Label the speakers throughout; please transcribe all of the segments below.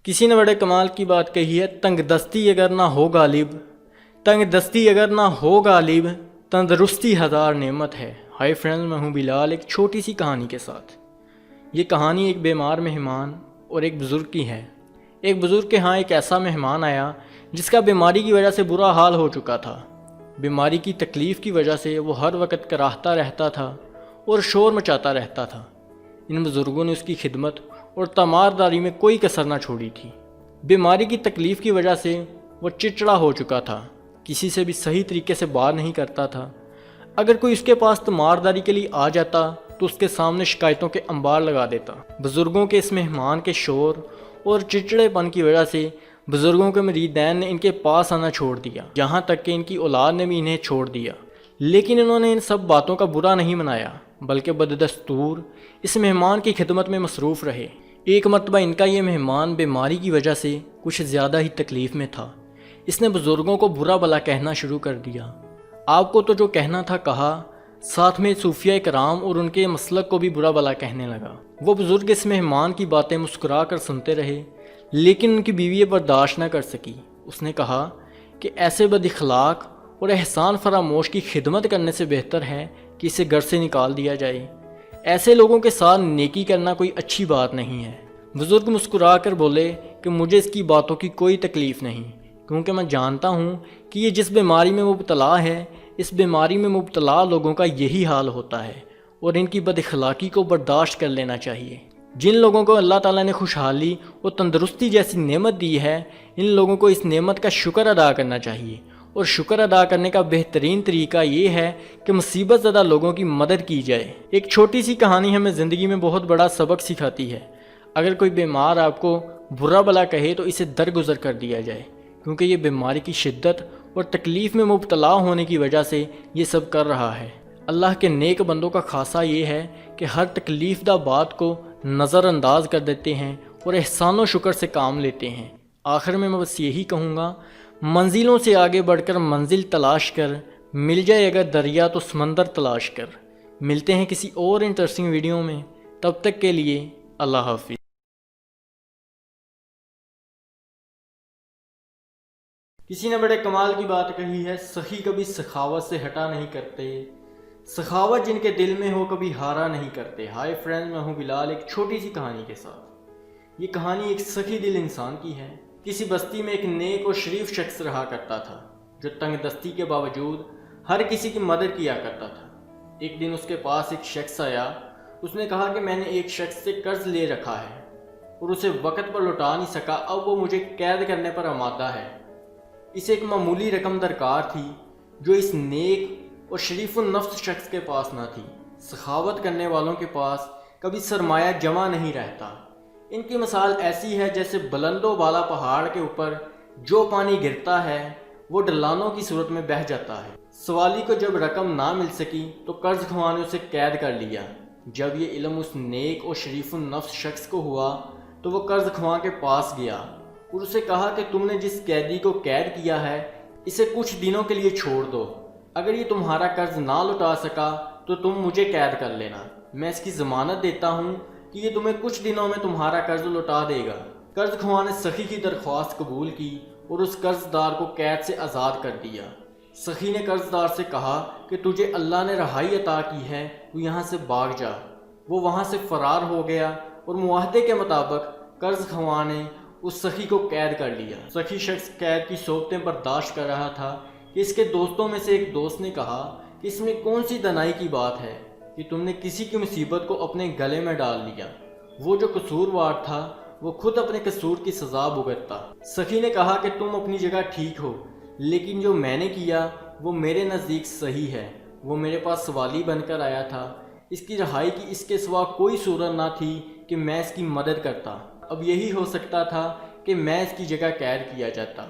Speaker 1: کسی نے بڑے کمال کی بات کہی ہے، تنگ دستی اگر نہ ہو غالب، تنگ دستی اگر نہ ہو غالب، تندرستی ہزار نعمت ہے۔ ہائی فرینڈز، میں ہوں بلال، ایک چھوٹی سی کہانی کے ساتھ۔ یہ کہانی ایک بیمار مہمان اور ایک بزرگ کی ہے۔ ایک بزرگ کے ہاں ایک ایسا مہمان آیا جس کا بیماری کی وجہ سے برا حال ہو چکا تھا۔ بیماری کی تکلیف کی وجہ سے وہ ہر وقت کراہتا رہتا تھا اور شور مچاتا رہتا تھا۔ ان بزرگوں نے اس کی خدمت اور تیمارداری میں کوئی کسر نہ چھوڑی تھی۔ بیماری کی تکلیف کی وجہ سے وہ چڑچڑا ہو چکا تھا، کسی سے بھی صحیح طریقے سے بات نہیں کرتا تھا۔ اگر کوئی اس کے پاس تیمارداری کے لیے آ جاتا تو اس کے سامنے شکایتوں کے انبار لگا دیتا۔ بزرگوں کے اس مہمان کے شور اور چڑچڑے پن کی وجہ سے بزرگوں کے مریدین نے ان کے پاس آنا چھوڑ دیا، یہاں تک کہ ان کی اولاد نے بھی انہیں چھوڑ دیا۔ لیکن انہوں نے ان سب باتوں کا برا نہیں منایا، بلکہ بددستور اس مہمان کی خدمت میں مصروف رہے۔ ایک مرتبہ ان کا یہ مہمان بیماری کی وجہ سے کچھ زیادہ ہی تکلیف میں تھا۔ اس نے بزرگوں کو برا بھلا کہنا شروع کر دیا۔ آپ کو تو جو کہنا تھا کہا، ساتھ میں صوفیہ کرام اور ان کے مسلک کو بھی برا بھلا کہنے لگا۔ وہ بزرگ اس مہمان کی باتیں مسکرا کر سنتے رہے، لیکن ان کی بیوی یہ برداشت نہ کر سکی۔ اس نے کہا کہ ایسے بد اخلاق اور احسان فراموش کی خدمت کرنے سے بہتر ہے کہ اسے گھر سے نکال دیا جائے۔ ایسے لوگوں کے ساتھ نیکی کرنا کوئی اچھی بات نہیں ہے۔ بزرگ مسکرا کر بولے کہ مجھے اس کی باتوں کی کوئی تکلیف نہیں، کیونکہ میں جانتا ہوں کہ یہ جس بیماری میں مبتلا ہے، اس بیماری میں مبتلا لوگوں کا یہی حال ہوتا ہے، اور ان کی بد اخلاقی کو برداشت کر لینا چاہیے۔ جن لوگوں کو اللہ تعالیٰ نے خوشحالی اور تندرستی جیسی نعمت دی ہے، ان لوگوں کو اس نعمت کا شکر ادا کرنا چاہیے، اور شکر ادا کرنے کا بہترین طریقہ یہ ہے کہ مصیبت زدہ لوگوں کی مدد کی جائے۔ ایک چھوٹی سی کہانی ہمیں زندگی میں بہت بڑا سبق سکھاتی ہے۔ اگر کوئی بیمار آپ کو برا بھلا کہے تو اسے درگزر کر دیا جائے، کیونکہ یہ بیماری کی شدت اور تکلیف میں مبتلا ہونے کی وجہ سے یہ سب کر رہا ہے۔ اللہ کے نیک بندوں کا خاصہ یہ ہے کہ ہر تکلیف دہ بات کو نظر انداز کر دیتے ہیں اور احسان و شکر سے کام لیتے ہیں۔ آخر میں بس یہی کہوں گا، منزلوں سے آگے بڑھ کر منزل تلاش کر، مل جائے اگر دریا تو سمندر تلاش کر۔ ملتے ہیں کسی اور انٹرسٹنگ ویڈیو میں، تب تک کے لیے اللہ حافظ۔ کسی نے بڑے کمال کی بات کہی ہے، سخی کبھی سخاوت سے ہٹا نہیں کرتے، سخاوت جن کے دل میں ہو کبھی ہارا نہیں کرتے۔ ہائی فرینڈ، میں ہوں بلال، ایک چھوٹی سی کہانی کے ساتھ۔ یہ کہانی ایک سخی دل انسان کی ہے۔ کسی بستی میں ایک نیک اور شریف شخص رہا کرتا تھا، جو تنگ دستی کے باوجود ہر کسی کی مدد کیا کرتا تھا۔ ایک دن اس کے پاس ایک شخص آیا۔ اس نے کہا کہ میں نے ایک شخص سے قرض لے رکھا ہے اور اسے وقت پر لوٹا نہیں سکا، اب وہ مجھے قید کرنے پر آمادہ ہے۔ اسے ایک معمولی رقم درکار تھی جو اس نیک اور شریف النفس شخص کے پاس نہ تھی۔ سخاوت کرنے والوں کے پاس کبھی سرمایہ جمع نہیں رہتا۔ ان کی مثال ایسی ہے جیسے بلند و بالا پہاڑ کے اوپر جو پانی گرتا ہے وہ ڈھلانوں کی صورت میں بہہ جاتا ہے۔ سوالی کو جب رقم نہ مل سکی تو قرض خواہ نے اسے قید کر لیا۔ جب یہ علم اس نیک اور شریف النفس شخص کو ہوا تو وہ قرض خواہ کے پاس گیا اور اسے کہا کہ تم نے جس قیدی کو قید کیا ہے اسے کچھ دنوں کے لیے چھوڑ دو، اگر یہ تمہارا قرض نہ لوٹا سکا تو تم مجھے قید کر لینا، میں اس کی ضمانت دیتا ہوں کہ یہ تمہیں کچھ دنوں میں تمہارا قرض لوٹا دے گا۔ قرض خواہ نے سخی کی درخواست قبول کی اور اس قرض دار کو قید سے آزاد کر دیا۔ سخی نے قرض دار سے کہا کہ تجھے اللہ نے رہائی عطا کی ہے، تو یہاں سے بھاگ جا۔ وہ وہاں سے فرار ہو گیا اور معاہدے کے مطابق قرض خواہ نے اس سخی کو قید کر لیا۔ سخی شخص قید کی صعوبتیں برداشت کر رہا تھا کہ اس کے دوستوں میں سے ایک دوست نے کہا کہ اس میں کون سی دنائی کی بات ہے کہ تم نے کسی کی مصیبت کو اپنے گلے میں ڈال لیا، وہ جو قصوروار تھا وہ خود اپنے قصور کی سزا بھگتتا۔ سخی نے کہا کہ تم اپنی جگہ ٹھیک ہو، لیکن جو میں نے کیا وہ میرے نزدیک صحیح ہے۔ وہ میرے پاس سوالی بن کر آیا تھا، اس کی رہائی کی اس کے سوا کوئی صورت نہ تھی کہ میں اس کی مدد کرتا۔ اب یہی ہو سکتا تھا کہ میں اس کی جگہ قید کیا جاتا۔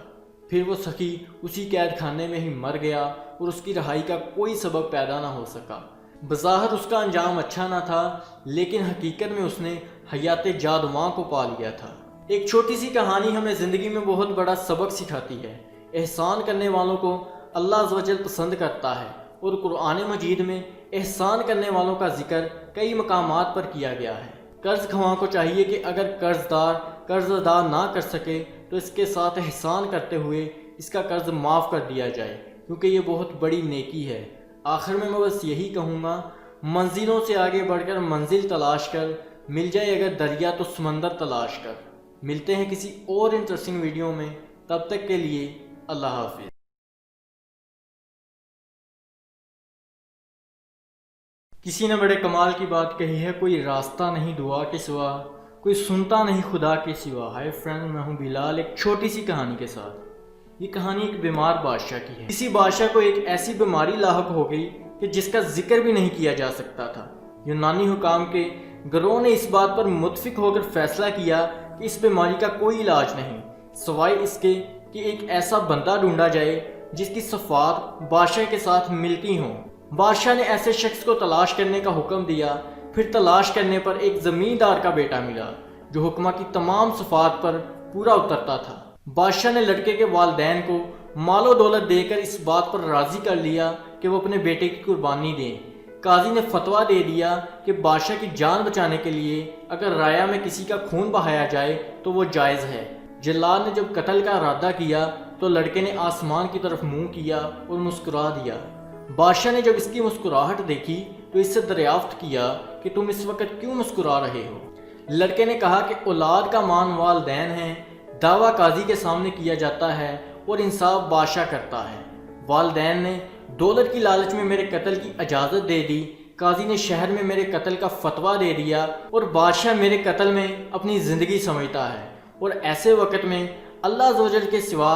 Speaker 1: پھر وہ سخی اسی قید خانے میں ہی مر گیا اور اس کی رہائی کا کوئی سبب پیدا نہ ہو سکا۔ بظاہر اس کا انجام اچھا نہ تھا، لیکن حقیقت میں اس نے حیات جادواں کو پا لیا تھا۔ ایک چھوٹی سی کہانی ہمیں زندگی میں بہت بڑا سبق سکھاتی ہے۔ احسان کرنے والوں کو اللہ عز و جل پسند کرتا ہے، اور قرآن مجید میں احسان کرنے والوں کا ذکر کئی مقامات پر کیا گیا ہے۔ قرض خواہاں کو چاہیے کہ اگر قرض ادا نہ کر سکے تو اس کے ساتھ احسان کرتے ہوئے اس کا قرض معاف کر دیا جائے، کیونکہ یہ بہت بڑی نیکی ہے۔ آخر میں بس یہی کہوں گا، منزلوں سے آگے بڑھ کر منزل تلاش کر، مل جائے اگر دریا تو سمندر تلاش کر۔ ملتے ہیں کسی اور انٹرسٹنگ ویڈیو میں، تب تک کے لیے اللہ حافظ۔ کسی نے بڑے کمال کی بات کہی ہے، کوئی راستہ نہیں دعا کے سوا، کوئی سنتا نہیں خدا کے سوا۔ ہائے فرینڈ، میں ہوں بلال، ایک چھوٹی سی کہانی کے ساتھ۔ یہ کہانی ایک بیمار بادشاہ کی ہے۔ کسی بادشاہ کو ایک ایسی بیماری لاحق ہو گئی کہ جس کا ذکر بھی نہیں کیا جا سکتا تھا۔ یونانی حکام کے گروہ نے اس بات پر متفق ہو کر فیصلہ کیا کہ اس بیماری کا کوئی علاج نہیں سوائے اس کے کہ ایک ایسا بندہ ڈھونڈا جائے جس کی صفات بادشاہ کے ساتھ ملتی ہوں۔ بادشاہ نے ایسے شخص کو تلاش کرنے کا حکم دیا۔ پھر تلاش کرنے پر ایک زمیندار کا بیٹا ملا جو حکمہ کی تمام صفات پر پورا اترتا تھا۔ بادشاہ نے لڑکے کے والدین کو مال و دولت دے کر اس بات پر راضی کر لیا کہ وہ اپنے بیٹے کی قربانی دیں۔ قاضی نے فتویٰ دے دیا کہ بادشاہ کی جان بچانے کے لیے اگر رایا میں کسی کا خون بہایا جائے تو وہ جائز ہے۔ جلاد نے جب قتل کا ارادہ کیا تو لڑکے نے آسمان کی طرف منہ کیا اور مسکرا دیا۔ بادشاہ نے جب اس کی مسکراہٹ دیکھی تو اس سے دریافت کیا کہ تم اس وقت کیوں مسکرا رہے ہو؟ لڑکے نے کہا کہ اولاد کا مان والدین ہے، دعویٰ قاضی کے سامنے کیا جاتا ہے اور انصاف بادشاہ کرتا ہے۔ والدین نے دولت کی لالچ میں میرے قتل کی اجازت دے دی، قاضی نے شہر میں میرے قتل کا فتویٰ دے دیا اور بادشاہ میرے قتل میں اپنی زندگی سمجھتا ہے، اور ایسے وقت میں اللہ عز و جل کے سوا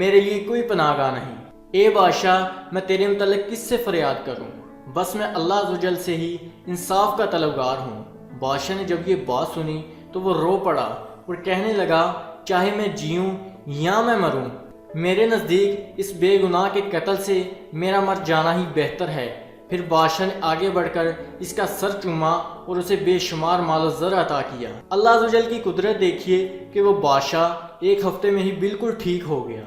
Speaker 1: میرے لیے کوئی پناہ گاہ نہیں۔ اے بادشاہ، میں تیرے متعلق کس سے فریاد کروں؟ بس میں اللہ عز و جل سے ہی انصاف کا طلبگار ہوں۔ بادشاہ نے جب یہ بات سنی تو وہ رو پڑا اور کہنے لگا، چاہے میں جیوں یا میں مروں، میرے نزدیک اس بے گناہ کے قتل سے میرا مر جانا ہی بہتر ہے۔ پھر بادشاہ نے آگے بڑھ کر اس کا سر چوما اور اسے بے شمار مال و زر عطا کیا۔ اللہ عز و جل کی قدرت دیکھیے کہ وہ بادشاہ ایک ہفتے میں ہی بالکل ٹھیک ہو گیا۔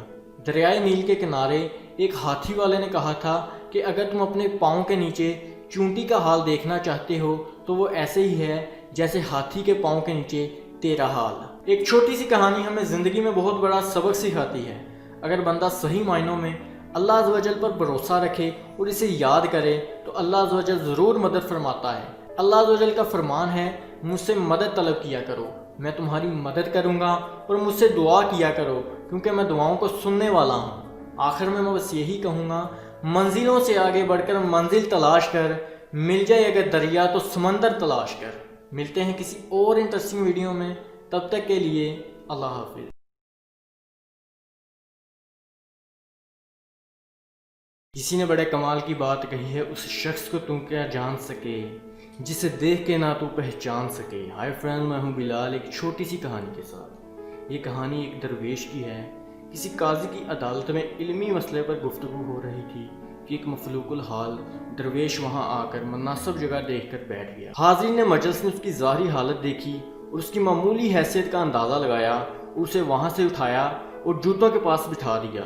Speaker 1: دریائے نیل کے کنارے ایک ہاتھی والے نے کہا تھا کہ اگر تم اپنے پاؤں کے نیچے چونٹی کا حال دیکھنا چاہتے ہو تو وہ ایسے ہی ہے جیسے ہاتھی کے پاؤں کے نیچے تیرا حال۔ ایک چھوٹی سی کہانی ہمیں زندگی میں بہت بڑا سبق سکھاتی ہے۔ اگر بندہ صحیح معنوں میں اللہ عز و جل پر بھروسہ رکھے اور اسے یاد کرے تو اللہ عز و جل ضرور مدد فرماتا ہے۔ اللہ عز و جل کا فرمان ہے، مجھ سے مدد طلب کیا کرو، میں تمہاری مدد کروں گا، اور مجھ سے دعا کیا کرو کیونکہ میں دعاؤں کو سننے والا ہوں۔ آخر میں بس یہی کہوں گا، منزلوں سے آگے بڑھ کر منزل تلاش کر، مل جائے اگر دریا تو سمندر تلاش کر۔ ملتے ہیں کسی اور انٹرسٹنگ ویڈیو میں، تب تک کے لیے اللہ حافظ۔ کسی نے بڑے کمال کی بات کہی ہے، اس شخص کو تم کیا جان سکے جسے دیکھ کے نہ تو پہچان سکے۔ ہائی فرینڈ، میں ہوں بلال، ایک چھوٹی سی کہانی کے ساتھ۔ یہ کہانی ایک درویش کی ہے۔ کسی قاضی کی عدالت میں علمی مسئلے پر گفتگو ہو رہی تھی کہ ایک مفلوق الحال درویش وہاں آ کر مناسب جگہ دیکھ کر بیٹھ گیا۔ حاضرین نے مجلس میں اس کی ظاہری حالت دیکھی اور اس کی معمولی حیثیت کا اندازہ لگایا اور اسے وہاں سے اٹھایا اور جوتوں کے پاس بٹھا دیا۔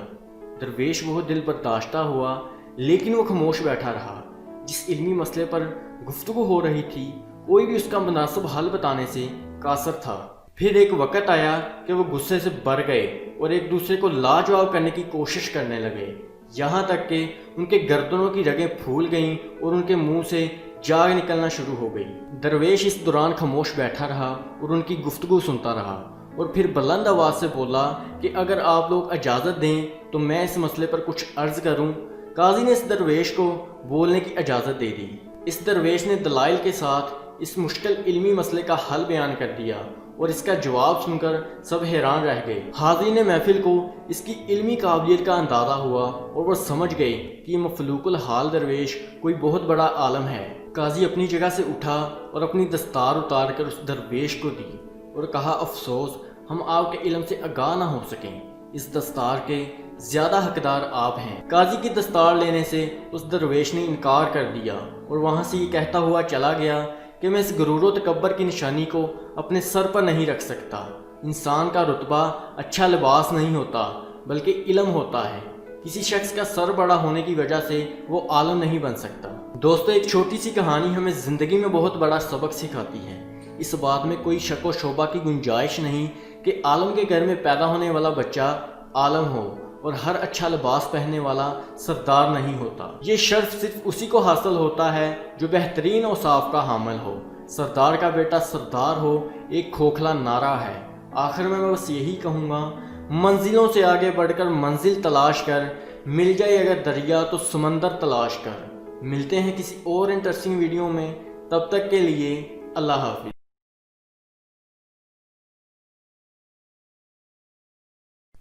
Speaker 1: درویش بہت دل برداشتہ ہوا لیکن وہ خاموش بیٹھا رہا۔ جس علمی مسئلے پر گفتگو ہو رہی تھی کوئی بھی اس کا مناسب حل بتانے سے قاصر تھا۔ پھر ایک وقت آیا کہ وہ غصے سے بھر گئے اور ایک دوسرے کو لاجواب کرنے کی کوشش کرنے لگے، یہاں تک کہ ان کے گردنوں کی رگیں پھول گئیں اور ان کے منہ سے جاگ نکلنا شروع ہو گئی۔ درویش اس دوران خاموش بیٹھا رہا اور ان کی گفتگو سنتا رہا، اور پھر بلند آواز سے بولا کہ اگر آپ لوگ اجازت دیں تو میں اس مسئلے پر کچھ عرض کروں۔ قاضی نے اس درویش کو بولنے کی اجازت دے دی۔ اس درویش نے دلائل کے ساتھ اس مشکل علمی مسئلے کا حل بیان کر دیا اور اس کا جواب سن کر سب حیران رہ گئے۔ حاضرین محفل کو اس کی علمی قابلیت کا اندازہ ہوا اور وہ سمجھ گئے کہ یہ مفلوق الحال درویش کوئی بہت بڑا عالم ہے۔ قاضی اپنی جگہ سے اٹھا اور اپنی دستار اتار کر اس درویش کو دی اور کہا، افسوس ہم آپ کے علم سے آگاہ نہ ہو سکیں، اس دستار کے زیادہ حقدار آپ ہیں۔ قاضی کی دستار لینے سے اس درویش نے انکار کر دیا اور وہاں سے یہ کہتا ہوا چلا گیا کہ میں اس غرور و تکبر کی نشانی کو اپنے سر پر نہیں رکھ سکتا۔ انسان کا رتبہ اچھا لباس نہیں ہوتا بلکہ علم ہوتا ہے۔ کسی شخص کا سر بڑا ہونے کی وجہ سے وہ عالم نہیں بن سکتا۔ دوستو، ایک چھوٹی سی کہانی ہمیں زندگی میں بہت بڑا سبق سکھاتی ہے۔ اس بات میں کوئی شک و شبہ کی گنجائش نہیں کہ عالم کے گھر میں پیدا ہونے والا بچہ عالم ہو اور ہر اچھا لباس پہننے والا سردار نہیں ہوتا۔ یہ شرف صرف اسی کو حاصل ہوتا ہے جو بہترین اوصاف کا حامل ہو۔ سردار کا بیٹا سردار ہو ایک کھوکھلا نعرہ ہے۔ آخر میں بس یہی کہوں گا، منزلوں سے آگے بڑھ کر منزل تلاش کر، مل جائے اگر دریا تو سمندر تلاش کر۔ ملتے ہیں کسی اور انٹرسٹنگ ویڈیو میں، تب تک کے لیے اللہ حافظ۔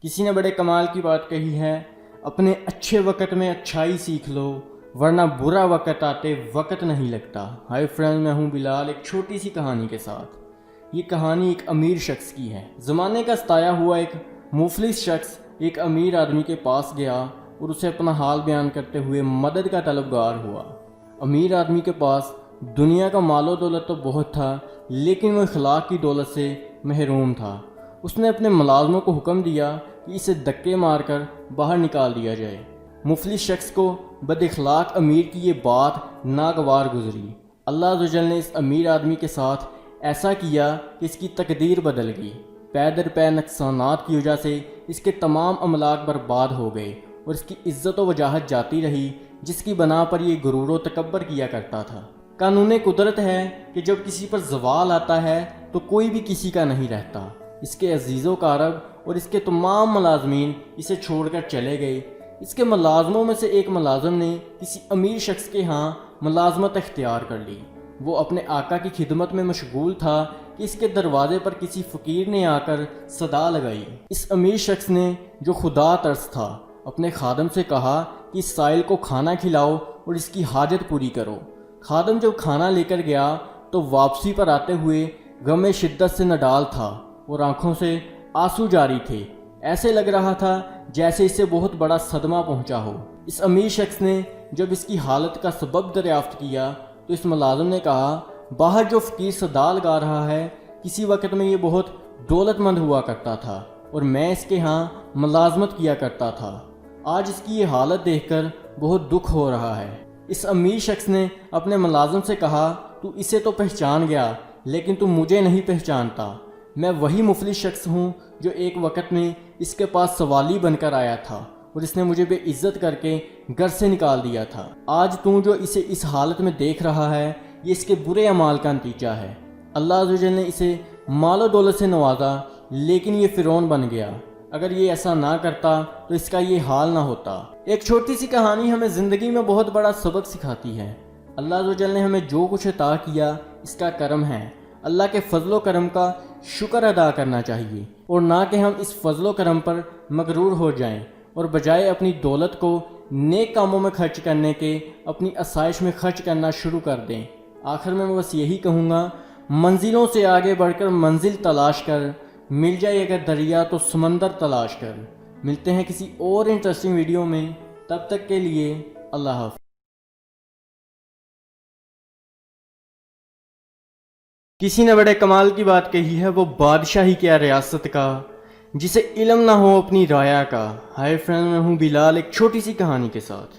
Speaker 1: کسی نے بڑے کمال کی بات کہی ہے، اپنے اچھے وقت میں اچھائی سیکھ لو ورنہ برا وقت آتے وقت نہیں لگتا۔ ہائی فرینڈ، میں ہوں بلال ایک چھوٹی سی کہانی کے ساتھ۔ یہ کہانی ایک امیر شخص کی ہے۔ زمانے کا ستایا ہوا ایک مفلس شخص ایک امیر آدمی کے پاس گیا اور اسے اپنا حال بیان کرتے ہوئے مدد کا طلبگار ہوا۔ امیر آدمی کے پاس دنیا کا مال و دولت تو بہت تھا، لیکن وہ اخلاق کی دولت سے محروم تھا۔ اس نے اپنے ملازموں کو حکم دیا کہ اسے دھکے مار کر باہر نکال دیا جائے۔ مفلس شخص کو بد اخلاق امیر کی یہ بات ناگوار گزری۔ اللہ عز و جل نے اس امیر آدمی کے ساتھ ایسا کیا کہ اس کی تقدیر بدل گئی۔ پے در پے نقصانات کی وجہ سے اس کے تمام املاک برباد ہو گئے اور اس کی عزت و وجاہت جاتی رہی، جس کی بنا پر یہ غرور و تکبر کیا کرتا تھا۔ قانون قدرت ہے کہ جب کسی پر زوال آتا ہے تو کوئی بھی کسی کا نہیں رہتا۔ اس کے عزیز و کارب اور اس کے تمام ملازمین اسے چھوڑ کر چلے گئے۔ اس کے ملازموں میں سے ایک ملازم نے کسی امیر شخص کے ہاں ملازمت اختیار کر لی۔ وہ اپنے آقا کی خدمت میں مشغول تھا کہ اس کے دروازے پر کسی فقیر نے آ کر صدا لگائی۔ اس امیر شخص نے، جو خدا ترس تھا، اپنے خادم سے کہا کہ اس سائل کو کھانا کھلاؤ اور اس کی حاجت پوری کرو۔ خادم جب کھانا لے کر گیا تو واپسی پر آتے ہوئے غم شدت سے نڈال تھا اور آنکھوں سے آنسو جاری تھے۔ ایسے لگ رہا تھا جیسے اسے بہت بڑا صدمہ پہنچا ہو۔ اس امیر شخص نے جب اس کی حالت کا سبب دریافت کیا تو اس ملازم نے کہا، باہر جو فقیر صدا لگا رہا ہے، کسی وقت میں یہ بہت دولت مند ہوا کرتا تھا اور میں اس کے ہاں ملازمت کیا کرتا تھا۔ آج اس کی یہ حالت دیکھ کر بہت دکھ ہو رہا ہے۔ اس امیر شخص نے اپنے ملازم سے کہا، تو اسے تو پہچان گیا لیکن تم مجھے نہیں پہچانتا۔ میں وہی مفلس شخص ہوں جو ایک وقت میں اس کے پاس سوالی بن کر آیا تھا اور اس نے مجھے بے عزت کر کے گھر سے نکال دیا تھا۔ آج تو جو اسے اس حالت میں دیکھ رہا ہے، یہ اس کے برے اعمال کا نتیجہ ہے۔ اللہ عز و جل نے اسے مال و دولت سے نوازا، لیکن یہ فرعون بن گیا۔ اگر یہ ایسا نہ کرتا تو اس کا یہ حال نہ ہوتا۔ ایک چھوٹی سی کہانی ہمیں زندگی میں بہت بڑا سبق سکھاتی ہے۔ اللہ عز و جل نے ہمیں جو کچھ عطا کیا اس کا کرم ہے۔ اللہ کے فضل و کرم کا شکر ادا کرنا چاہیے اور نہ کہ ہم اس فضل و کرم پر مغرور ہو جائیں اور بجائے اپنی دولت کو نیک کاموں میں خرچ کرنے کے اپنی آسائش میں خرچ کرنا شروع کر دیں۔ آخر میں بس یہی کہوں گا، منزلوں سے آگے بڑھ کر منزل تلاش کر، مل جائے اگر دریا تو سمندر تلاش کر۔ ملتے ہیں کسی اور انٹرسٹنگ ویڈیو میں، تب تک کے لیے اللہ حافظ۔ کسی نے بڑے کمال کی بات کہی ہے، وہ بادشاہ ہی کیا ریاست کا جسے علم نہ ہو اپنی رایا کا۔ ہائی فرینڈ، میں ہوں بلال ایک چھوٹی سی کہانی کے ساتھ۔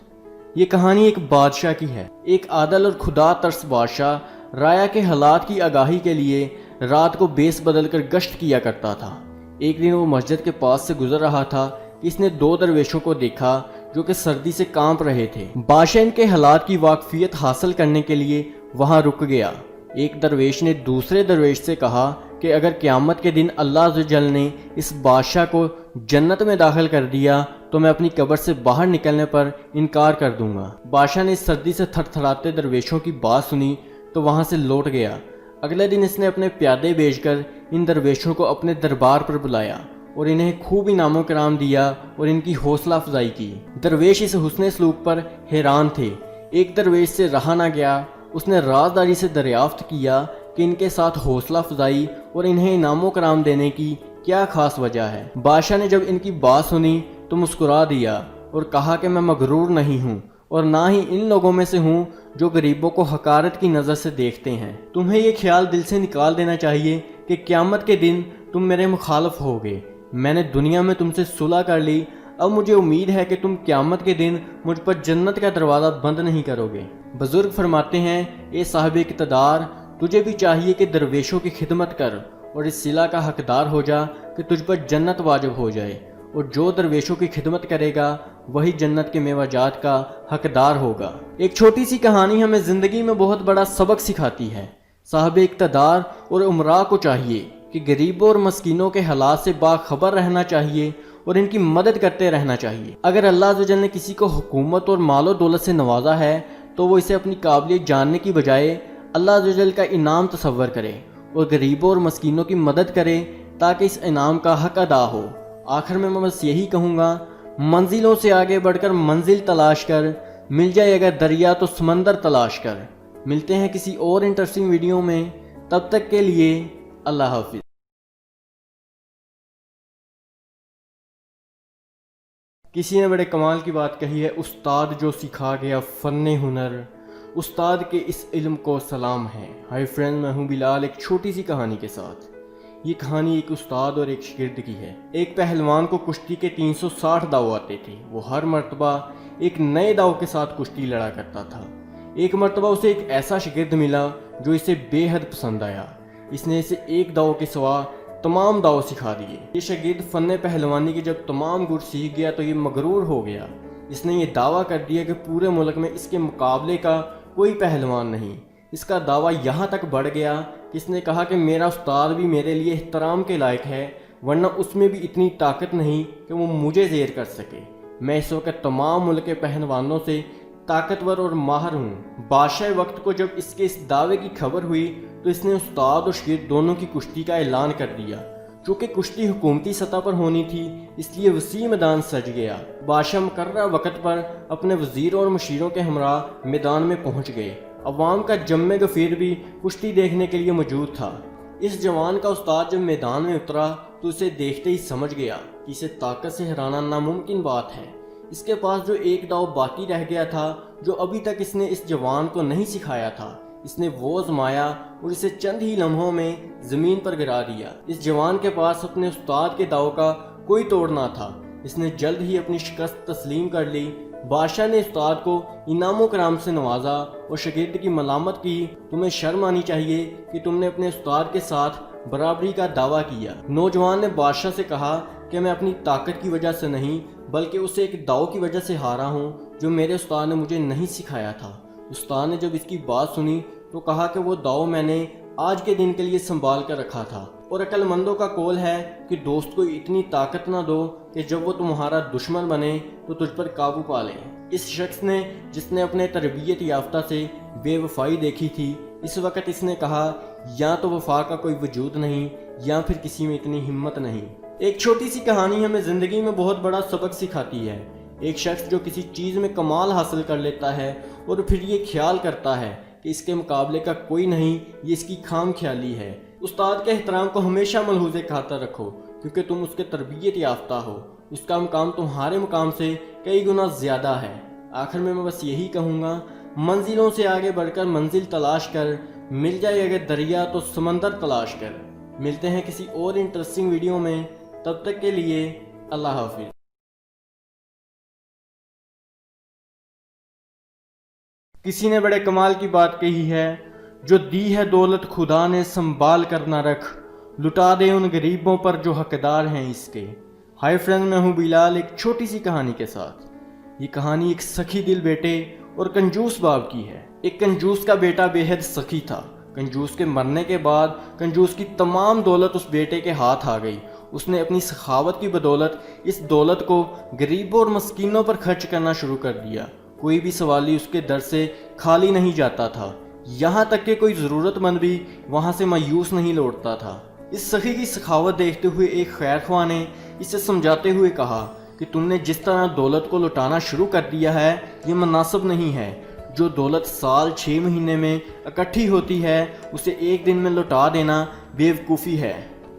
Speaker 1: یہ کہانی ایک بادشاہ کی ہے۔ ایک عادل اور خدا ترس بادشاہ رایا کے حالات کی آگاہی کے لیے رات کو بیس بدل کر گشت کیا کرتا تھا۔ ایک دن وہ مسجد کے پاس سے گزر رہا تھا کہ اس نے دو درویشوں کو دیکھا جو کہ سردی سے کانپ رہے تھے۔ بادشاہ ان کے حالات کی واقفیت حاصل کرنے کے لیے وہاں رک گیا۔ ایک درویش نے دوسرے درویش سے کہا کہ اگر قیامت کے دن اللہ عز و جل نے اس بادشاہ کو جنت میں داخل کر دیا تو میں اپنی قبر سے باہر نکلنے پر انکار کر دوں گا۔ بادشاہ نے اس سردی سے تھر تھراتے درویشوں کی بات سنی تو وہاں سے لوٹ گیا۔ اگلے دن اس نے اپنے پیادے بھیج کر ان درویشوں کو اپنے دربار پر بلایا اور انہیں خوب انعام و کرام دیا اور ان کی حوصلہ افزائی کی۔ درویش اس حسن سلوک پر حیران تھے۔ ایک درویش سے رہا نہ گیا، اس نے رازداری سے دریافت کیا کہ ان کے ساتھ حوصلہ افزائی اور انہیں انعام و کرام دینے کی کیا خاص وجہ ہے۔ بادشاہ نے جب ان کی بات سنی تو مسکرا دیا اور کہا کہ میں مغرور نہیں ہوں اور نہ ہی ان لوگوں میں سے ہوں جو غریبوں کو حقارت کی نظر سے دیکھتے ہیں۔ تمہیں یہ خیال دل سے نکال دینا چاہیے کہ قیامت کے دن تم میرے مخالف ہوگے۔ میں نے دنیا میں تم سے صلح کر لی، اب مجھے امید ہے کہ تم قیامت کے دن مجھ پر جنت کا دروازہ بند نہیں کرو گے۔ بزرگ فرماتے ہیں، اے صاحب اقتدار، تجھے بھی چاہیے کہ درویشوں کی خدمت کر اور اس صلہ کا حقدار ہو جا کہ تجھ پر جنت واجب ہو جائے، اور جو درویشوں کی خدمت کرے گا وہی جنت کے میوہ جات کا حقدار ہوگا۔ ایک چھوٹی سی کہانی ہمیں زندگی میں بہت بڑا سبق سکھاتی ہے۔ صاحب اقتدار اور امراء کو چاہیے کہ غریبوں اور مسکینوں کے حالات سے باخبر رہنا چاہیے اور ان کی مدد کرتے رہنا چاہیے۔ اگر اللہ عز و جل نے کسی کو حکومت اور مال و دولت سے نوازا ہے تو وہ اسے اپنی قابلیت جاننے کی بجائے اللہ عز و جل کا انعام تصور کرے اور غریبوں اور مسکینوں کی مدد کرے تاکہ اس انعام کا حق ادا ہو۔ آخر میں بس یہی کہوں گا، منزلوں سے آگے بڑھ کر منزل تلاش کر، مل جائے اگر دریا تو سمندر تلاش کر۔ ملتے ہیں کسی اور انٹرسٹنگ ویڈیو میں، تب تک کے لیے اللہ حافظ۔ کسی نے بڑے کمال کی بات کہی ہے، استاد جو سکھا گیا فن ہنر، استاد کے اس علم کو سلام ہے۔ ہائی فرینڈ، میں ہوں بلال، ایک چھوٹی سی کہانی کے ساتھ۔ یہ کہانی ایک استاد اور ایک شاگرد کی ہے۔ ایک پہلوان کو کشتی کے 360 داؤ آتے تھے۔ وہ ہر مرتبہ ایک نئے داؤ کے ساتھ کشتی لڑا کرتا تھا۔ ایک مرتبہ اسے ایک ایسا شاگرد ملا جو اسے بے حد پسند آیا۔ اس نے اسے ایک داؤ کے سوا تمام داؤ سکھا دیے۔ یہ شاگرد فن پہلوانی کے جب تمام گر سیکھ گیا تو یہ مغرور ہو گیا۔ اس نے یہ دعویٰ کر دیا کہ پورے ملک میں اس کے مقابلے کا کوئی پہلوان نہیں۔ اس کا دعویٰ یہاں تک بڑھ گیا کہ اس نے کہا کہ میرا استاد بھی میرے لیے احترام کے لائق ہے، ورنہ اس میں بھی اتنی طاقت نہیں کہ وہ مجھے زیر کر سکے۔ میں اس وقت تمام ملک کے پہلوانوں سے طاقتور اور ماہر ہوں۔ بادشاہ وقت کو جب اس کے اس دعوے کی خبر ہوئی تو اس نے استاد اور شاگرد دونوں کی کشتی کا اعلان کر دیا۔ چونکہ کشتی حکومتی سطح پر ہونی تھی اس لیے وسیع میدان سج گیا۔ بادشاہ مقررہ وقت پر اپنے وزیروں اور مشیروں کے ہمراہ میدان میں پہنچ گئے۔ عوام کا جم غفیر بھی کشتی دیکھنے کے لیے موجود تھا۔ اس جوان کا استاد جب میدان میں اترا تو اسے دیکھتے ہی سمجھ گیا کہ اسے طاقت سے ہرانا ناممکن بات ہے۔ اس کے پاس جو ایک داؤ باقی رہ گیا تھا جو ابھی تک اس نے اس جوان کو نہیں سکھایا تھا، اس نے وہ آزمایا اور اسے چند ہی لمحوں میں زمین پر گرا دیا۔ اس جوان کے پاس اپنے استاد کے داؤ کا کوئی توڑ نہ تھا۔ اس نے جلد ہی اپنی شکست تسلیم کر لی۔ بادشاہ نے استاد کو انعام و کرام سے نوازا اور شاگرد کی ملامت کی۔ تمہیں شرم آنی چاہیے کہ تم نے اپنے استاد کے ساتھ برابری کا دعویٰ کیا۔ نوجوان نے بادشاہ سے کہا کہ میں اپنی طاقت کی وجہ سے نہیں بلکہ اسے ایک داؤ کی وجہ سے ہارا ہوں جو میرے استاد نے مجھے نہیں سکھایا تھا۔ استاد نے جب اس کی بات سنی تو کہا کہ وہ داؤ میں نے آج کے دن کے لیے سنبھال کر رکھا تھا، اور عقل مندوں کا قول ہے کہ دوست کو اتنی طاقت نہ دو کہ جب وہ تمہارا دشمن بنے تو تجھ پر قابو پا لے۔ اس شخص نے جس نے اپنے تربیت یافتہ سے بے وفائی دیکھی تھی، اس وقت اس نے کہا یا تو وفا کا کوئی وجود نہیں یا پھر کسی میں اتنی ہمت نہیں۔ ایک چھوٹی سی کہانی ہمیں زندگی میں بہت بڑا سبق سکھاتی ہے۔ ایک شخص جو کسی چیز میں کمال حاصل کر لیتا ہے اور پھر یہ خیال کرتا ہے کہ اس کے مقابلے کا کوئی نہیں، یہ اس کی خام خیالی ہے۔ استاد کے احترام کو ہمیشہ ملحوظ خاطر رکھو کیونکہ تم اس کے تربیت یافتہ ہو۔ اس کا مقام تمہارے مقام سے کئی گنا زیادہ ہے۔ آخر میں بس یہی کہوں گا، منزلوں سے آگے بڑھ کر منزل تلاش کر، مل جائے اگر دریا تو سمندر تلاش کر۔ ملتے ہیں کسی اور انٹرسٹنگ ویڈیو میں، تب تک کے لیے اللہ حافظ۔ کسی نے بڑے کمال کی بات کہی ہے، جو دی ہے دولت خدا نے سنبھال کر نہ رکھ، لٹا دے ان غریبوں پر جو حقدار ہیں اس کے۔ ہائی فرینڈ، میں ہوں بلال، ایک چھوٹی سی کہانی کے ساتھ۔ یہ کہانی ایک سخی دل بیٹے اور کنجوس باپ کی ہے۔ ایک کنجوس کا بیٹا بے حد سخی تھا۔ کنجوس کے مرنے کے بعد کنجوس کی تمام دولت اس بیٹے کے ہاتھ آ گئی۔ اس نے اپنی سخاوت کی بدولت اس دولت کو غریبوں اور مسکینوں پر خرچ کرنا شروع کر دیا۔ کوئی بھی سوالی اس کے در سے خالی نہیں جاتا تھا، یہاں تک کہ کوئی ضرورت مند بھی وہاں سے مایوس نہیں لوٹتا تھا۔ اس سخی کی سخاوت دیکھتے ہوئے ایک خیر خواہ نے اسے سمجھاتے ہوئے کہا کہ تم نے جس طرح دولت کو لٹانا شروع کر دیا ہے یہ مناسب نہیں ہے۔ جو دولت سال 6 مہینے میں اکٹھی ہوتی ہے اسے ایک دن میں لٹا دینا بیوقوفی ہے۔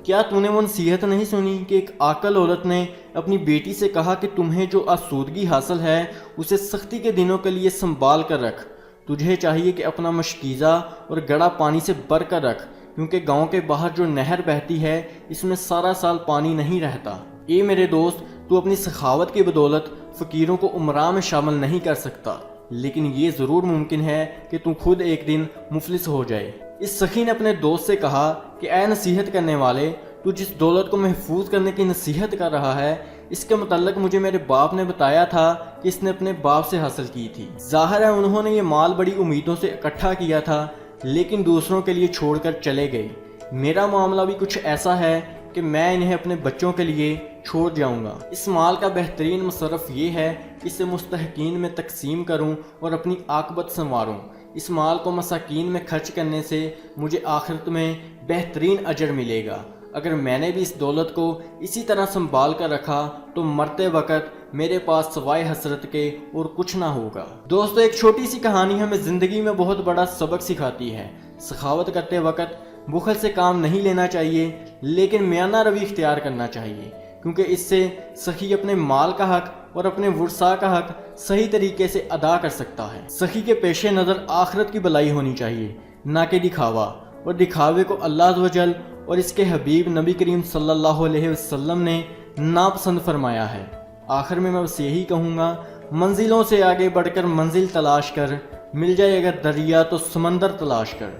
Speaker 1: کیا تو نے وہ نصیحت نہیں سنی کہ ایک عاقل عورت نے اپنی بیٹی سے کہا کہ تمہیں جو آسودگی حاصل ہے اسے سختی کے دنوں کے لیے سنبھال کر رکھ۔ تجھے چاہیے کہ اپنا مشکیزہ اور گڑا پانی سے بھر کر رکھ، کیونکہ گاؤں کے باہر جو نہر بہتی ہے اس میں سارا سال پانی نہیں رہتا۔ اے میرے دوست، تو اپنی سخاوت کی بدولت فقیروں کو امراء میں شامل نہیں کر سکتا، لیکن یہ ضرور ممکن ہے کہ تو خود ایک دن مفلس ہو جائے۔ اس سخی نے اپنے دوست سے کہا کہ اے نصیحت کرنے والے، تو جس دولت کو محفوظ کرنے کی نصیحت کر رہا ہے، اس کے متعلق مجھے میرے باپ نے بتایا تھا کہ اس نے اپنے باپ سے حاصل کی تھی۔ ظاہر ہے انہوں نے یہ مال بڑی امیدوں سے اکٹھا کیا تھا، لیکن دوسروں کے لیے چھوڑ کر چلے گئے۔ میرا معاملہ بھی کچھ ایسا ہے کہ میں انہیں اپنے بچوں کے لیے چھوڑ جاؤں گا۔ اس مال کا بہترین مصرف یہ ہے کہ اسے مستحقین میں تقسیم کروں اور اپنی عاقبت سنواروں۔ اس مال کو مساکین میں خرچ کرنے سے مجھے آخرت میں بہترین اجر ملے گا۔ اگر میں نے بھی اس دولت کو اسی طرح سنبھال کر رکھا تو مرتے وقت میرے پاس سوائے حسرت کے اور کچھ نہ ہوگا۔ دوستو، ایک چھوٹی سی کہانی ہمیں زندگی میں بہت بڑا سبق سکھاتی ہے۔ سخاوت کرتے وقت بخل سے کام نہیں لینا چاہیے، لیکن میانہ روی اختیار کرنا چاہیے، کیونکہ اس سے سخی اپنے مال کا حق اور اپنے ورثاء کا حق صحیح طریقے سے ادا کر سکتا ہے۔ سخی کے پیش نظر آخرت کی بھلائی ہونی چاہیے، نہ کہ دکھاوا، اور دکھاوے کو اللہ عز و جل اور اس کے حبیب نبی کریم صلی اللہ علیہ وسلم نے ناپسند فرمایا ہے۔ آخر میں بس یہی کہوں گا، منزلوں سے آگے بڑھ کر منزل تلاش کر، مل جائے اگر دریا تو سمندر تلاش کر۔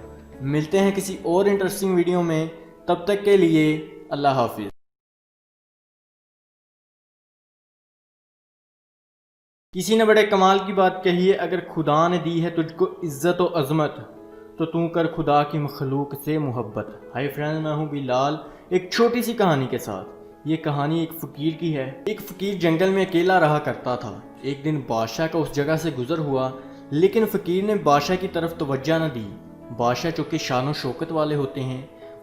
Speaker 1: ملتے ہیں کسی اور انٹرسٹنگ ویڈیو میں، تب تک کے لیے اللہ حافظ۔ کسی نے بڑے کمال کی بات کہی ہے، اگر خدا نے دی ہے تجھ کو عزت و عظمت تو کر خدا کی مخلوق سے محبت۔ ہائی فرینڈ، میں ہوں بلال، ایک چھوٹی سی کہانی کے ساتھ۔ یہ کہانی ایک فقیر کی ہے۔ ایک فقیر جنگل میں اکیلا رہا کرتا تھا۔ ایک دن بادشاہ کا اس جگہ سے گزر ہوا، لیکن فقیر نے بادشاہ کی طرف توجہ نہ دی۔ بادشاہ چونکہ شان و شوکت والے ہوتے ہیں،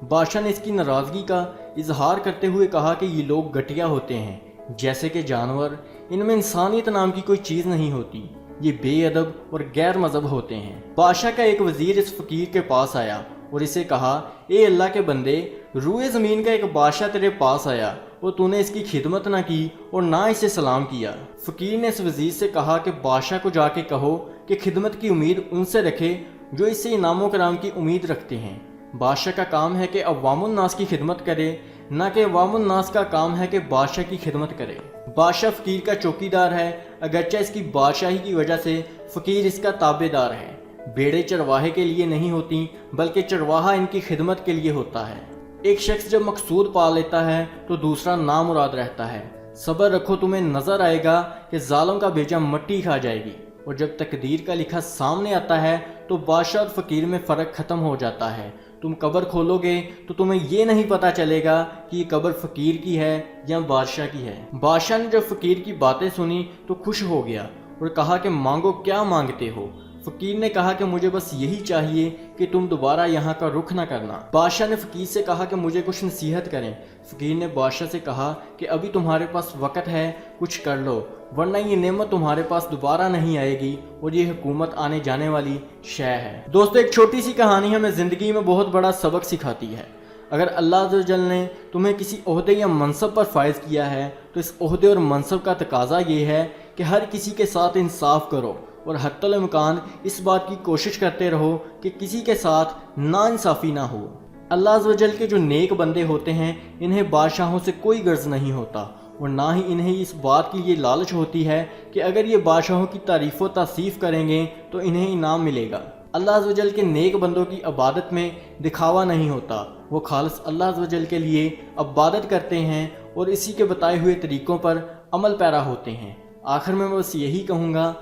Speaker 1: بادشاہ نے اس کی ناراضگی کا اظہار کرتے ہوئے کہا کہ یہ لوگ گھٹیا ہوتے ہیں، جیسے کہ جانور، ان میں انسانیت نام کی کوئی چیز نہیں ہوتی، یہ بے ادب اور غیر مذہب ہوتے ہیں۔ بادشاہ کا ایک وزیر اس فقیر کے پاس آیا اور اسے کہا، اے اللہ کے بندے، روئے زمین کا ایک بادشاہ تیرے پاس آیا اور تو نے اس کی خدمت نہ کی اور نہ اسے سلام کیا۔ فقیر نے اس وزیر سے کہا کہ بادشاہ کو جا کے کہو کہ خدمت کی امید ان سے رکھے جو اس سے انعام و کرام کی امید رکھتے ہیں۔ بادشاہ کا کام ہے کہ عوام الناس کی خدمت کرے، نہ کہ عوام الناس کا کام ہے کہ بادشاہ کی خدمت کرے۔ بادشاہ فقیر کا چوکی دار ہے، اگرچہ اس کی بادشاہی کی وجہ سے فقیر اس کا تابع دار ہے۔ بیڑے چرواہے کے لیے نہیں ہوتی، بلکہ چرواہا ان کی خدمت کے لیے ہوتا ہے۔ ایک شخص جب مقصود پا لیتا ہے تو دوسرا نامراد رہتا ہے۔ صبر رکھو، تمہیں نظر آئے گا کہ ظالم کا بیجا مٹی کھا جائے گی، اور جب تقدیر کا لکھا سامنے آتا ہے تو بادشاہ اور فقیر میں فرق ختم ہو جاتا ہے۔ تم قبر کھولو گے تو تمہیں یہ نہیں پتا چلے گا کہ یہ قبر فقیر کی ہے یا بادشاہ کی ہے۔ بادشاہ نے جب فقیر کی باتیں سنی تو خوش ہو گیا اور کہا کہ مانگو، کیا مانگتے ہو؟ فقیر نے کہا کہ مجھے بس یہی چاہیے کہ تم دوبارہ یہاں کا رخ نہ کرنا۔ بادشاہ نے فقیر سے کہا کہ مجھے کچھ نصیحت کریں۔ فقیر نے بادشاہ سے کہا کہ ابھی تمہارے پاس وقت ہے، کچھ کر لو، ورنہ یہ نعمت تمہارے پاس دوبارہ نہیں آئے گی اور یہ حکومت آنے جانے والی شے ہے۔ دوستو، ایک چھوٹی سی کہانی ہمیں زندگی میں بہت بڑا سبق سکھاتی ہے۔ اگر اللہ عز و جل نے تمہیں کسی عہدے یا منصب پر فائز کیا ہے تو اس عہدے اور منصب کا تقاضا یہ ہے کہ ہر کسی کے ساتھ انصاف کرو اور حتی الامکان اس بات کی کوشش کرتے رہو کہ کسی کے ساتھ ناانصافی نہ ہو۔ اللہ عز و جل کے جو نیک بندے ہوتے ہیں انہیں بادشاہوں سے کوئی غرض نہیں ہوتا، اور نہ ہی انہیں اس بات کی یہ لالچ ہوتی ہے کہ اگر یہ بادشاہوں کی تعریف و تعصیف کریں گے تو انہیں انعام ملے گا۔ اللہ عز و جل کے نیک بندوں کی عبادت میں دکھاوا نہیں ہوتا، وہ خالص اللہ عز و جل کے لیے عبادت کرتے ہیں اور اسی کے بتائے ہوئے طریقوں پر عمل پیرا ہوتے ہیں۔ آخر میں بس یہی کہوں گا،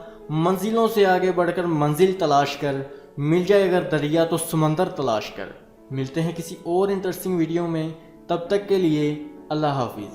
Speaker 1: منزلوں سے آگے بڑھ کر منزل تلاش کر، مل جائے اگر دریا تو سمندر تلاش کر۔ ملتے ہیں کسی اور انٹرسٹنگ ویڈیو میں، تب تک کے لیے اللہ حافظ۔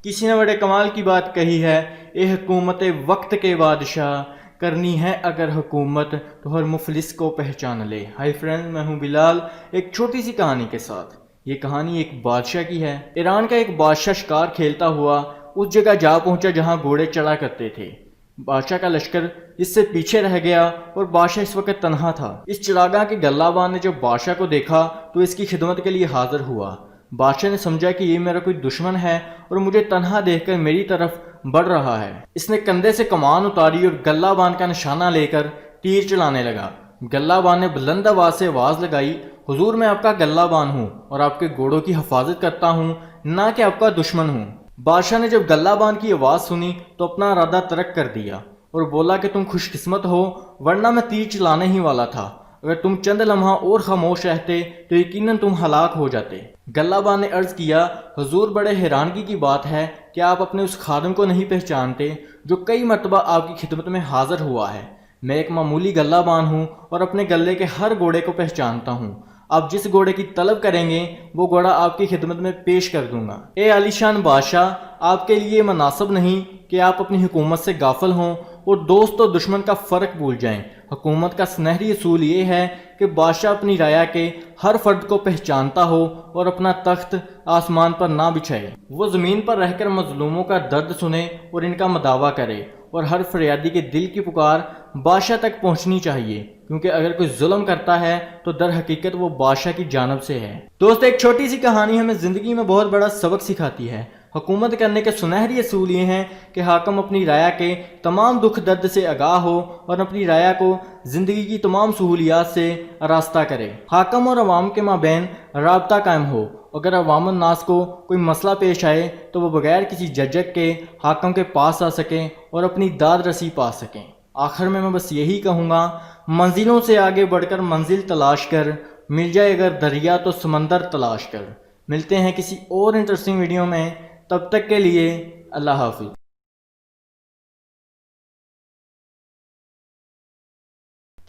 Speaker 1: کسی نے بڑے کمال کی بات کہی ہے، اے حکومت وقت کے بادشاہ، کرنی ہے اگر حکومت تو ہر مفلس کو پہچان لے۔ ہائی فرینڈ، میں ہوں بلال، ایک چھوٹی سی کہانی کے ساتھ۔ یہ کہانی ایک بادشاہ کی ہے۔ ایران کا ایک بادشاہ شکار کھیلتا ہوا اس جگہ جا پہنچا جہاں گھوڑے چڑھا کرتے تھے۔ بادشاہ کا لشکر اس سے پیچھے رہ گیا اور بادشاہ اس وقت تنہا تھا۔ اس چراگاہ کے گلہ بان نے جب بادشاہ کو دیکھا تو اس کی خدمت کے لیے حاضر ہوا۔ بادشاہ نے سمجھا کہ یہ میرا کوئی دشمن ہے اور مجھے تنہا دیکھ کر میری طرف بڑھ رہا ہے۔ اس نے کندھے سے کمان اتاری اور گلہ بان کا نشانہ لے کر تیر چلانے لگا۔ گلہ بان نے بلند آواز سے آواز لگائی، حضور میں آپ کا گلہ بان ہوں اور آپ کے گھوڑوں کی حفاظت کرتا ہوں، نہ کہ آپ کا دشمن ہوں۔ بادشاہ نے جب گلہ بان کی آواز سنی تو اپنا ارادہ ترک کر دیا اور بولا کہ تم خوش قسمت ہو ورنہ میں تیر چلانے ہی والا تھا، اگر تم چند لمحہ اور خاموش رہتے تو یقیناً تم ہلاک ہو جاتے۔ غلہ بان نے عرض کیا، حضور بڑے حیرانگی کی بات ہے کہ آپ اپنے اس خادم کو نہیں پہچانتے جو کئی مرتبہ آپ کی خدمت میں حاضر ہوا ہے۔ میں ایک معمولی غلہ بان ہوں اور اپنے غلے کے ہر گھوڑے کو پہچانتا ہوں، آپ جس گھوڑے کی طلب کریں گے وہ گھوڑا آپ کی خدمت میں پیش کر دوں گا۔ اے عالی شان بادشاہ، آپ کے لیے مناسب نہیں کہ آپ اپنی حکومت سے غافل ہوں اور دوست اور دشمن کا فرق بھول جائیں۔ حکومت کا سنہری اصول یہ ہے کہ بادشاہ اپنی رعایا کے ہر فرد کو پہچانتا ہو اور اپنا تخت آسمان پر نہ بچھائے۔ وہ زمین پر رہ کر مظلوموں کا درد سنے اور ان کا مداوع کرے، اور ہر فریادی کے دل کی پکار بادشاہ تک پہنچنی چاہیے، کیونکہ اگر کوئی ظلم کرتا ہے تو در حقیقت وہ بادشاہ کی جانب سے ہے۔ دوست، ایک چھوٹی سی کہانی ہمیں زندگی میں بہت بڑا سبق سکھاتی ہے۔ حکومت کرنے کے سنہری اصول یہ ہیں کہ حاکم اپنی رعایا کے تمام دکھ درد سے آگاہ ہو اور اپنی رعایا کو زندگی کی تمام سہولیات سے آراستہ کرے۔ حاکم اور عوام کے مابین رابطہ قائم ہو۔ اگر عوام الناس کو کوئی مسئلہ پیش آئے تو وہ بغیر کسی جھجک کے حاکم کے پاس آ سکیں اور اپنی داد رسی پا سکیں۔ آخر میں بس یہی کہوں گا، منزلوں سے آگے بڑھ کر منزل تلاش کر، مل جائے اگر دریا تو سمندر تلاش کر۔ ملتے ہیں کسی اور انٹرسٹنگ ویڈیو میں، تب تک کے لیے اللہ حافظ۔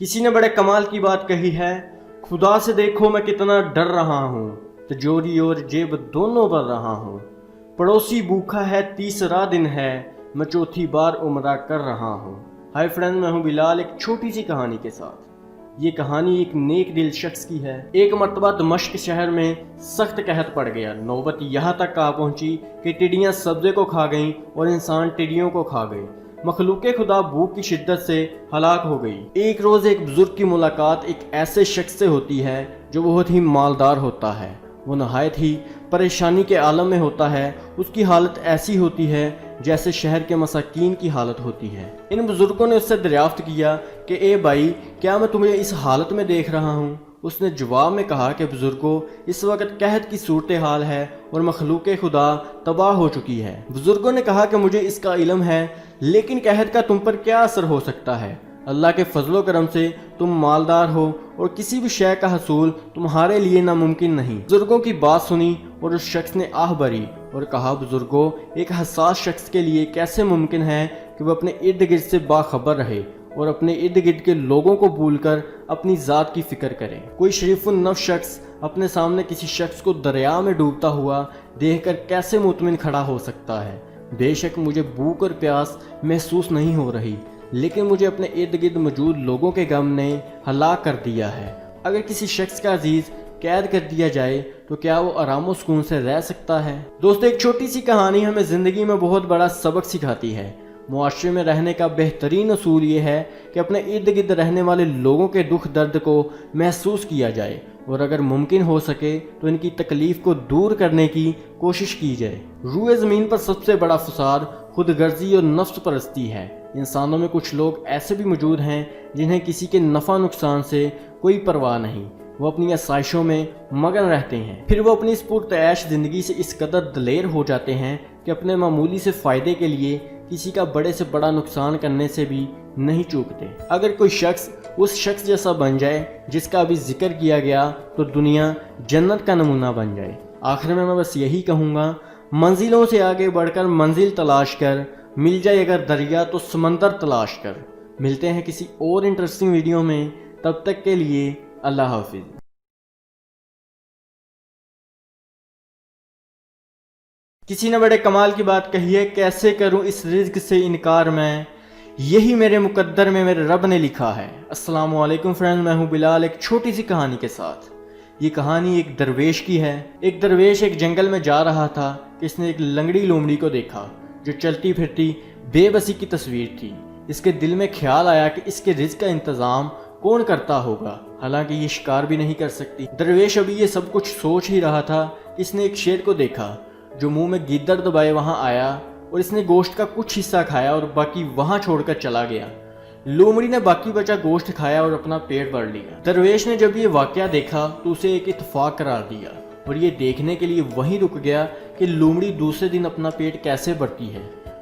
Speaker 1: کسی نے بڑے کمال کی بات کہی ہے، خدا سے دیکھو میں کتنا ڈر رہا ہوں، تجوری اور جیب دونوں بھر رہا ہوں، پڑوسی بھوکا ہے تیسرا دن ہے، میں چوتھی بار عمرہ کر رہا ہوں۔ ہائی فرینڈ، میں ہوں بلال، ایک چھوٹی سی کہانی کے ساتھ۔ یہ کہانی ایک نیک دل شخص کی ہے۔ ایک مرتبہ دمشق شہر میں سخت قحط پڑ گیا۔ نوبت یہاں تک آ پہنچی کہ ٹڈیاں سبزے کو کھا گئیں اور انسان ٹڈیوں کو کھا گئے۔ مخلوق خدا بھوک کی شدت سے ہلاک ہو گئی۔ ایک روز ایک بزرگ کی ملاقات ایک ایسے شخص سے ہوتی ہے جو بہت ہی مالدار ہوتا ہے۔ وہ نہایت ہی پریشانی کے عالم میں ہوتا ہے۔ اس کی حالت ایسی ہوتی ہے جیسے شہر کے مساکین کی حالت ہوتی ہے۔ ان بزرگوں نے اس سے دریافت کیا کہ اے بھائی، کیا میں تمہیں اس حالت میں دیکھ رہا ہوں؟ اس نے جواب میں کہا کہ بزرگوں، اس وقت قحط کی صورتحال ہے اور مخلوق خدا تباہ ہو چکی ہے۔ بزرگوں نے کہا کہ مجھے اس کا علم ہے، لیکن قحط کا تم پر کیا اثر ہو سکتا ہے؟ اللہ کے فضل و کرم سے تم مالدار ہو اور کسی بھی شے کا حصول تمہارے لیے ناممکن نہیں۔ بزرگوں کی بات سنی اور اس شخص نے آہ بھری اور کہا، بزرگوں، ایک حساس شخص کے لیے کیسے ممکن ہے کہ وہ اپنے ارد گرد سے باخبر رہے اور اپنے ارد گرد کے لوگوں کو بھول کر اپنی ذات کی فکر کرے؟ کوئی شریف النفس شخص اپنے سامنے کسی شخص کو دریا میں ڈوبتا ہوا دیکھ کر کیسے مطمئن کھڑا ہو سکتا ہے؟ بے شک مجھے بھوک اور پیاس محسوس نہیں ہو رہی، لیکن مجھے اپنے ارد گرد موجود لوگوں کے غم نے ہلاک کر دیا ہے۔ اگر کسی شخص کا عزیز قید کر دیا جائے تو کیا وہ آرام و سکون سے رہ سکتا ہے؟ دوستو، ایک چھوٹی سی کہانی ہمیں زندگی میں بہت بڑا سبق سکھاتی ہے۔ معاشرے میں رہنے کا بہترین اصول یہ ہے کہ اپنے ارد گرد رہنے والے لوگوں کے دکھ درد کو محسوس کیا جائے اور اگر ممکن ہو سکے تو ان کی تکلیف کو دور کرنے کی کوشش کی جائے۔ روئے زمین پر سب سے بڑا فساد خود غرضی اور نفس پرستی ہے۔ انسانوں میں کچھ لوگ ایسے بھی موجود ہیں جنہیں کسی کے نفع نقصان سے کوئی پرواہ نہیں، وہ اپنی آسائشوں میں مگن رہتے ہیں، پھر وہ اپنی اس پرتعیش زندگی سے اس قدر دلیر ہو جاتے ہیں کہ اپنے معمولی سے فائدے کے لیے کسی کا بڑے سے بڑا نقصان کرنے سے بھی نہیں چوکتے۔ اگر کوئی شخص اس شخص جیسا بن جائے جس کا ابھی ذکر کیا گیا تو دنیا جنت کا نمونہ بن جائے۔ آخر میں بس یہی کہوں گا، منزلوں سے آگے بڑھ کر منزل تلاش کر، مل جائے اگر دریا تو سمندر تلاش کر۔ ملتے ہیں کسی اور انٹرسٹنگ ویڈیو میں، تب تک کے لیے اللہ حافظ۔ کسی نے بڑے کمال کی بات کہی ہے، کیسے کروں اس رزق سے انکار میں، یہی میرے مقدر میں میرے رب نے لکھا ہے۔ السلام علیکم فرینڈ، میں ہوں بلال، ایک چھوٹی سی کہانی کے ساتھ۔ یہ کہانی ایک درویش کی ہے۔ ایک درویش ایک جنگل میں جا رہا تھا کہ اس نے ایک لنگڑی لومڑی کو دیکھا جو چلتی پھرتی بے بسی کی تصویر تھی۔ اس کے دل میں خیال آیا کہ اس کے رزق کا انتظام کون کرتا ہوگا، حالانکہ یہ شکار بھی نہیں کر سکتی۔ درویش ابھی یہ سب کچھ سوچ ہی رہا تھا کہ اس نے ایک شیر کو دیکھا جو منہ میں گیدڑ دبائے وہاں آیا اور اس نے گوشت کا کچھ حصہ کھایا اور باقی وہاں چھوڑ کر چلا گیا۔ لومڑی نے باقی بچا گوشت کھایا اور اپنا پیٹ بھر لیا۔ درویش نے جب یہ واقعہ دیکھا تو اسے ایک اتفاق قرار دیا اور یہ دیکھنے کے لیے وہیں رک گیا کہ لومڑی دوسرے دن اپنا پیٹ کیسے بھرتی ہے۔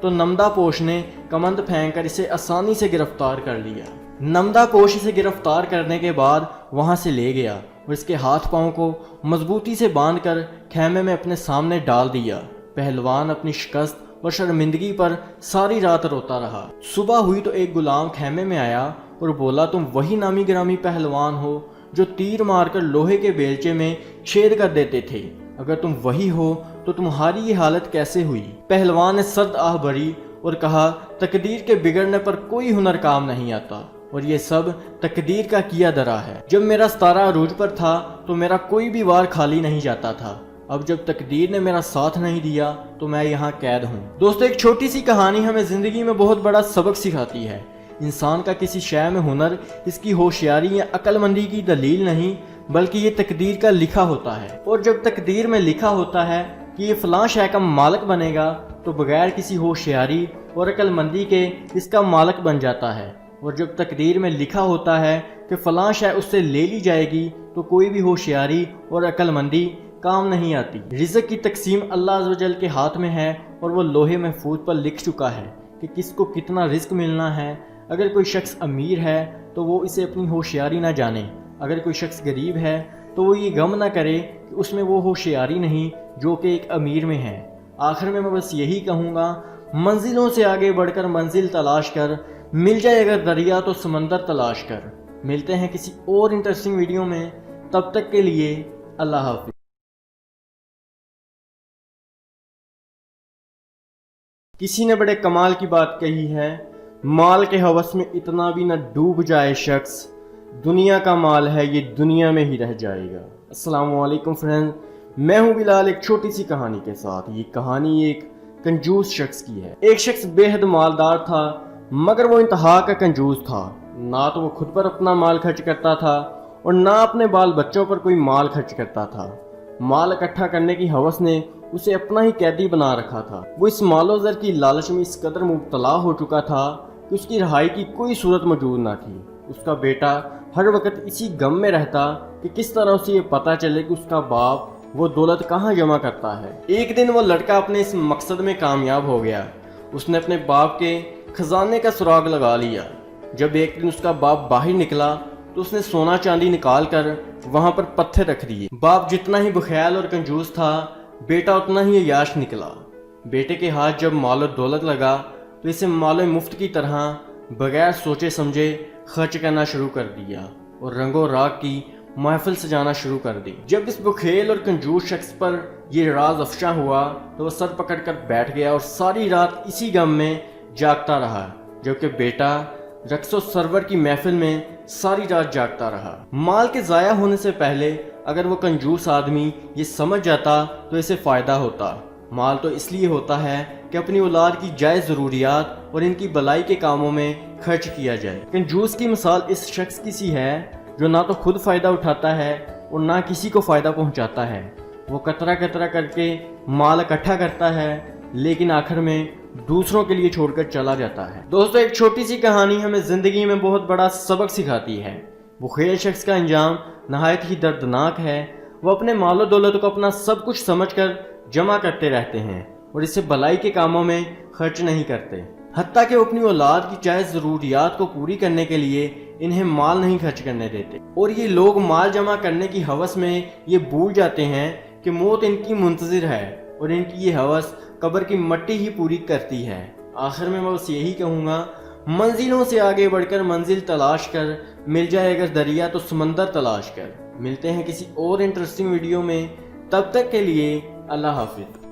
Speaker 1: تو نمدہ پوش نے کمند پھینک کر اسے آسانی سے گرفتار کر لیا۔ نمدہ پوش اسے گرفتار کرنے کے بعد وہاں سے لے گیا اور اس کے ہاتھ پاؤں کو مضبوطی سے باندھ کر خیمے میں اپنے سامنے ڈال دیا۔ پہلوان اپنی شکست اور شرمندگی پر ساری رات روتا رہا۔ صبح ہوئی تو ایک غلام خیمے میں آیا اور بولا، تم وہی نامی گرامی پہلوان ہو جو تیر مار کر لوہے کے بیلچے میں چھید کر دیتے تھے؟ اگر تم وہی ہو تو تمہاری یہ حالت کیسے ہوئی؟ پہلوان نے سرد آہ بھری اور کہا، تقدیر کے بگڑنے پر کوئی ہنر کام نہیں آتا، اور یہ سب تقدیر کا کیا درا ہے۔ جب میرا ستارہ عروج پر تھا تو میرا کوئی بھی وار خالی نہیں جاتا تھا، اب جب تقدیر نے میرا ساتھ نہیں دیا تو میں یہاں قید ہوں۔ دوستو، ایک چھوٹی سی کہانی ہمیں زندگی میں بہت بڑا سبق سکھاتی ہے۔ انسان کا کسی شے میں ہنر اس کی ہوشیاری یا عقل مندی کی دلیل نہیں، بلکہ یہ تقدیر کا لکھا ہوتا ہے، اور جب تقدیر میں لکھا ہوتا ہے کہ یہ فلاں شے کا مالک بنے گا تو بغیر کسی ہوشیاری اور عقل مندی کے اس کا مالک بن جاتا ہے، اور جب تقدیر میں لکھا ہوتا ہے کہ فلاں شے اس سے لے لی جائے گی تو کوئی بھی ہوشیاری اور عقل مندی کام نہیں آتی۔ رزق کی تقسیم اللہ عز و جل کے ہاتھ میں ہے، اور وہ لوہے محفوظ پر لکھ چکا ہے کہ کس کو کتنا رزق ملنا ہے۔ اگر کوئی شخص امیر ہے تو وہ اسے اپنی ہوشیاری نہ جانے، اگر کوئی شخص غریب ہے تو وہ یہ غم نہ کرے کہ اس میں وہ ہوشیاری نہیں جو کہ ایک امیر میں ہے۔ آخر میں بس یہی کہوں گا، منزلوں سے آگے بڑھ کر منزل تلاش کر، مل جائے اگر دریا تو سمندر تلاش کر۔ ملتے ہیں کسی اور انٹرسٹنگ ویڈیو میں، تب تک کے لیے اللہ حافظ۔ کسی نے بڑے کمال کی بات کہی ہے، مال کے ہوس میں اتنا بھی نہ ڈوب جائے شخص، دنیا کا مال ہے یہ دنیا میں ہی رہ جائے گا۔ السلام علیکم فرینڈ، میں ہوں بلال ایک چھوٹی سی کہانی کے ساتھ۔ یہ کہانی ایک کنجوس شخص کی ہے۔ ایک شخص بے حد مالدار تھا، مگر وہ انتہا کا کنجوس تھا۔ نہ تو وہ خود پر اپنا مال خرچ کرتا تھا اور نہ اپنے بال بچوں پر کوئی مال خرچ کرتا تھا۔ مال اکٹھا کرنے کی ہوس نے اسے اپنا ہی قیدی بنا رکھا تھا۔ وہ اس مال و زر کی لالچ میں اس قدر مبتلا ہو چکا تھا کہ اس کی رہائی کی کوئی صورت موجود نہ تھی۔ اس کا بیٹا ہر وقت اسی غم میں رہتا کہ کس طرح اسے یہ پتہ چلے کہ اس کا باپ وہ دولت کہاں جمع کرتا ہے۔ ایک دن وہ لڑکا اپنے اس مقصد میں کامیاب ہو گیا۔ اس نے اپنے باپ کے خزانے کا سراغ لگا لیا۔ جب ایک دن اس کا باپ باہر نکلا تو اس نے سونا چاندی نکال کر وہاں پر پتھر رکھ دیے۔ باپ جتنا ہی بخیل اور کنجوس تھا، بیٹا اتنا ہی عیاش نکلا۔ بیٹے کے ہاتھ جب مال و دولت لگا تو اسے مال مفت کی طرح بغیر سوچے سمجھے خرچ کرنا شروع کر دیا اور رنگ و راگ کی محفل سجانا شروع کر دی۔ جب اس بخیل اور کنجوس شخص پر یہ راز افشاں ہوا تو وہ سر پکڑ کر بیٹھ گیا اور ساری رات اسی غم میں جاگتا رہا، جبکہ بیٹا رقص و سرور کی محفل میں ساری رات جاگتا رہا۔ مال کے ضائع ہونے سے پہلے اگر وہ کنجوس آدمی یہ سمجھ جاتا تو اسے فائدہ ہوتا۔ مال تو اس لیے ہوتا ہے کہ اپنی اولاد کی جائز ضروریات اور ان کی بلائی کے کاموں میں خرچ کیا جائے۔ کنجوس کی مثال اس شخص کی سی ہے جو نہ تو خود فائدہ اٹھاتا ہے اور نہ کسی کو فائدہ پہنچاتا ہے۔ وہ قطرہ قطرہ کر کے مال اکٹھا کرتا ہے، لیکن آخر میں دوسروں کے لیے چھوڑ کر چلا جاتا ہے۔ دوستو، ایک چھوٹی سی کہانی ہمیں زندگی میں بہت بڑا سبق سکھاتی ہے۔ بخیل شخص کا انجام نہایت ہی دردناک ہے۔ وہ اپنے مال و دولت کو اپنا سب کچھ سمجھ کر جمع کرتے رہتے ہیں اور اسے بلائی کے کاموں میں خرچ نہیں کرتے، حتیٰ کہ وہ اپنی اولاد کی جائز ضروریات کو پوری کرنے کے لیے انہیں مال نہیں خرچ کرنے دیتے۔ اور یہ لوگ مال جمع کرنے کی ہوس میں یہ بھول جاتے ہیں کہ موت ان کی منتظر ہے اور ان کی یہ ہوس قبر کی مٹی ہی پوری کرتی ہے۔ آخر میں بس یہی کہوں گا، منزلوں سے آگے بڑھ کر منزل تلاش کر، مل جائے اگر دریا تو سمندر تلاش کر۔ ملتے ہیں کسی اور انٹرسٹنگ ویڈیو میں، تب تک کے لیے اللہ حافظ۔